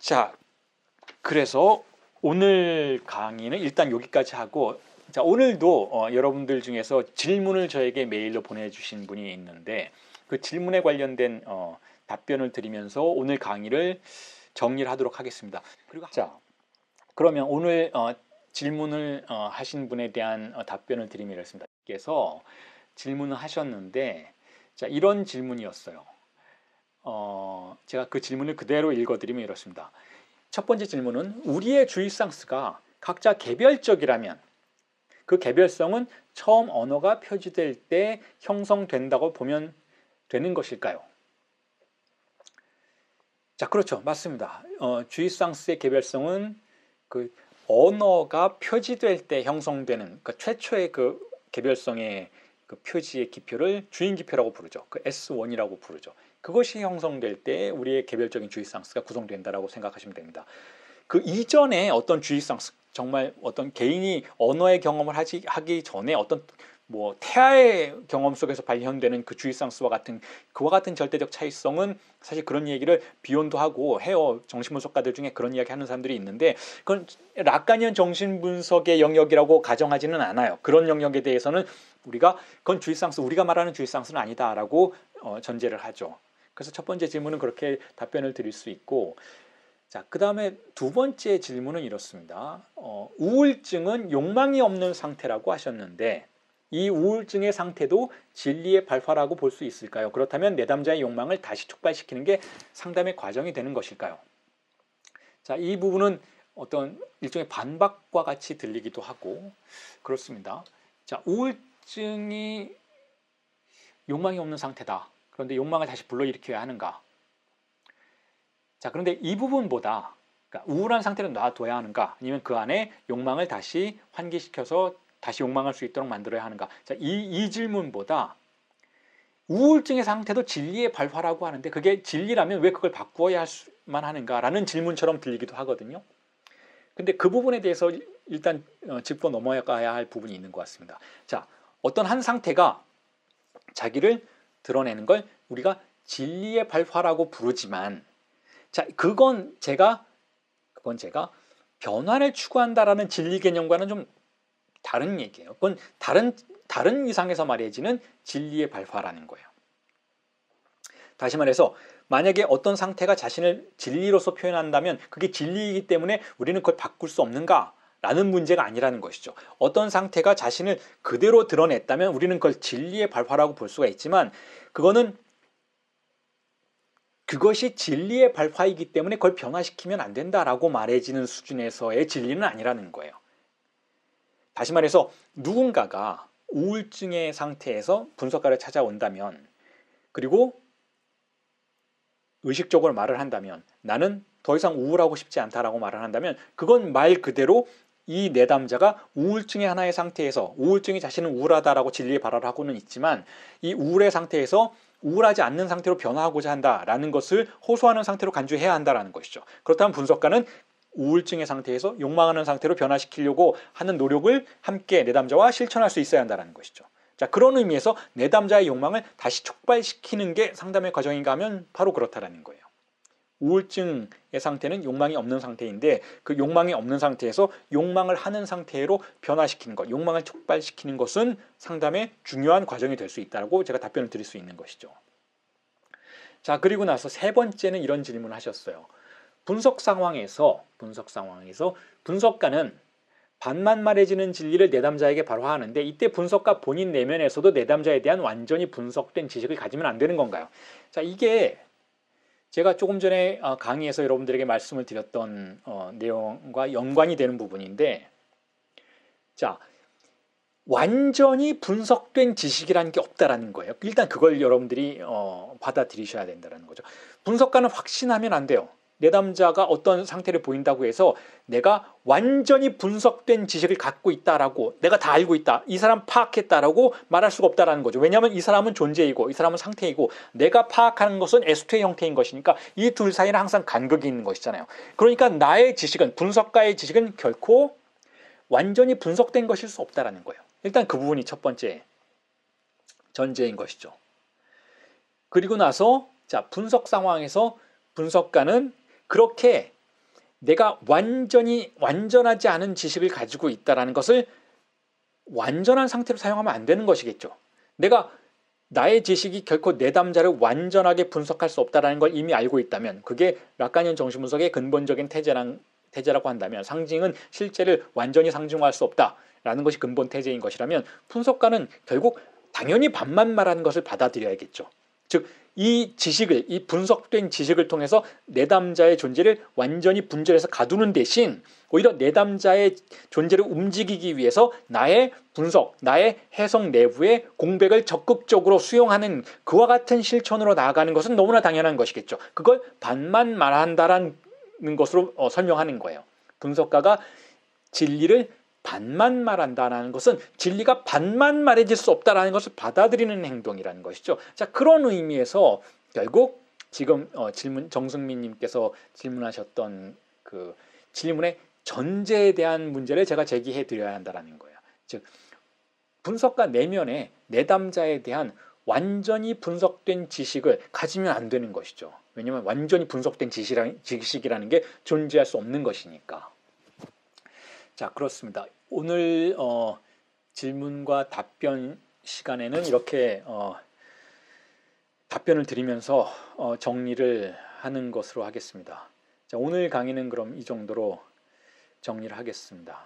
자, 그래서 오늘 강의는 일단 여기까지 하고, 자, 오늘도 여러분들 중에서 질문을 저에게 메일로 보내주신 분이 있는데 그 질문에 관련된 답변을 드리면서 오늘 강의를 정리를 하도록 하겠습니다. 그리고 자, 그러면 오늘 질문을 하신 분에 대한 답변을 드리면 이렇습니다. 께서 질문을 하셨는데, 자, 이런 질문이었어요. 제가 그 질문을 그대로 읽어드리면 이렇습니다. 첫 번째 질문은 우리의 주입상수가 각자 개별적이라면 그 개별성은 처음 언어가 표시될 때 형성된다고 보면 되는 것일까요? 자, 그렇죠. 맞습니다. 주입상수의 개별성은 그 언어가 표시될 때 형성되는 그러니까 최초의 그 개별성의 그 표지의 기표를 주인기표라고 부르죠. 그 S1이라고 부르죠. 그것이 형성될 때 우리의 개별적인 주입상수가 구성된다라고 생각하시면 됩니다. 그 이전에 어떤 주입상수, 정말 어떤 개인이 언어의 경험을 하기 전에 어떤 뭐 태아의 경험 속에서 발현되는 그 주입상수와 같은 그와 같은 절대적 차이성은 사실 그런 얘기를 비욘도 하고 해요. 정신분석가들 중에 그런 이야기 하는 사람들이 있는데 그건 라카니안 정신분석의 영역이라고 가정하지는 않아요. 그런 영역에 대해서는 그건 주입상수, 우리가 말하는 주입상수는 아니다라고 전제를 하죠. 그래서 첫 번째 질문은 그렇게 답변을 드릴 수 있고, 자, 그 다음에 두 번째 질문은 이렇습니다. 우울증은 욕망이 없는 상태라고 하셨는데 이 우울증의 상태도 진리의 발화라고 볼 수 있을까요? 그렇다면 내담자의 욕망을 다시 촉발시키는 게 상담의 과정이 되는 것일까요? 자, 이 부분은 어떤 일종의 반박과 같이 들리기도 하고 그렇습니다. 자, 우울증이 욕망이 없는 상태다. 그런데 욕망을 다시 불러일으켜야 하는가? 자, 그런데 이 부분보다 그러니까 우울한 상태를 놔둬야 하는가? 아니면 그 안에 욕망을 다시 환기시켜서 다시 욕망할 수 있도록 만들어야 하는가? 자, 이 질문보다 우울증의 상태도 진리의 발화라고 하는데 그게 진리라면 왜 그걸 바꾸어야만 하는가라는 질문처럼 들리기도 하거든요. 근데 그 부분에 대해서 일단 짚고 넘어가야 할 부분이 있는 것 같습니다. 자, 어떤 한 상태가 자기를 드러내는 걸 우리가 진리의 발화라고 부르지만, 자, 그건 제가 변화를 추구한다라는 진리 개념과는 좀 다른 얘기예요. 그건 다른 위상에서 말해지는 진리의 발화라는 거예요. 다시 말해서 만약에 어떤 상태가 자신을 진리로서 표현한다면 그게 진리이기 때문에 우리는 그걸 바꿀 수 없는가? 라는 문제가 아니라는 것이죠. 어떤 상태가 자신을 그대로 드러냈다면 우리는 그걸 진리의 발화라고 볼 수가 있지만 그것이 진리의 발화이기 때문에 그걸 변화시키면 안 된다라고 말해지는 수준에서의 진리는 아니라는 거예요. 다시 말해서 누군가가 우울증의 상태에서 분석가를 찾아온다면, 그리고 의식적으로 말을 한다면, 나는 더 이상 우울하고 싶지 않다라고 말을 한다면 그건 말 그대로 이 내담자가 우울증의 하나의 상태에서 우울증이 자신은 우울하다라고 진리의 발화를 하고는 있지만 이 우울의 상태에서 우울하지 않는 상태로 변화하고자 한다라는 것을 호소하는 상태로 간주해야 한다라는 것이죠. 그렇다면 분석가는 우울증의 상태에서 욕망하는 상태로 변화시키려고 하는 노력을 함께 내담자와 실천할 수 있어야 한다는 것이죠. 자, 그런 의미에서 내담자의 욕망을 다시 촉발시키는 게 상담의 과정인가 하면 바로 그렇다라는 거예요. 우울증의 상태는 욕망이 없는 상태인데 그 욕망이 없는 상태에서 욕망을 하는 상태로 변화시키는 것, 욕망을 촉발시키는 것은 상담의 중요한 과정이 될 수 있다고 제가 답변을 드릴 수 있는 것이죠. 자, 그리고 나서 세 번째는 이런 질문을 하셨어요. 분석 상황에서 분석가는 반만 말해지는 진리를 내담자에게 발화하는데 이때 분석가 본인 내면에서도 내담자에 대한 완전히 분석된 지식을 가지면 안 되는 건가요? 자, 이게 제가 조금 전에 강의에서 여러분들에게 말씀을 드렸던 내용과 연관이 되는 부분인데, 자, 완전히 분석된 지식이라는 게 없다라는 거예요. 일단 그걸 여러분들이 받아들이셔야 된다는 거죠. 분석가는 확신하면 안 돼요. 내담자가 어떤 상태를 보인다고 해서 내가 완전히 분석된 지식을 갖고 있다라고, 내가 다 알고 있다, 이 사람 파악했다라고 말할 수가 없다라는 거죠. 왜냐하면 이 사람은 존재이고 이 사람은 상태이고 내가 파악하는 것은 S2의 형태인 것이니까 이 둘 사이는 항상 간극이 있는 것이잖아요. 그러니까 나의 지식은, 분석가의 지식은 결코 완전히 분석된 것일 수 없다라는 거예요. 일단 그 부분이 첫 번째 전제인 것이죠. 그리고 나서 자, 분석 상황에서 분석가는 그렇게 내가 완전하지 않은 지식을 가지고 있다는 것을 완전한 상태로 사용하면 안 되는 것이겠죠. 내가 나의 지식이 결코 내담자를 완전하게 분석할 수 없다는 걸 이미 알고 있다면, 그게 라카니안 정신분석의 근본적인 태제라고 한다면, 상징은 실제를 완전히 상징화할 수 없다라는 것이 근본 태제인 것이라면, 분석가는 결국 당연히 반만 말하는 것을 받아들여야겠죠. 즉, 이 분석된 지식을 통해서 내담자의 존재를 완전히 분절해서 가두는 대신 오히려 내담자의 존재를 움직이기 위해서 나의 분석, 나의 해석 내부의 공백을 적극적으로 수용하는 그와 같은 실천으로 나아가는 것은 너무나 당연한 것이겠죠. 그걸 반만 말한다라는 것으로 설명하는 거예요. 분석가가 진리를 반만 말한다는 것은 진리가 반만 말해질 수 없다는 것을 받아들이는 행동이라는 것이죠. 자, 그런 의미에서 결국 지금 정승민님께서 질문하셨던 그 질문의 전제에 대한 문제를 제가 제기해 드려야 한다는 거예요. 즉, 분석가 내면에 내담자에 대한 완전히 분석된 지식을 가지면 안 되는 것이죠. 왜냐하면 완전히 분석된 지식이라는 게 존재할 수 없는 것이니까. 자, 그렇습니다. 오늘 질문과 답변 시간에는 이렇게 답변을 드리면서 정리를 하는 것으로 하겠습니다. 자, 오늘 강의는 그럼 이 정도로 정리를 하겠습니다.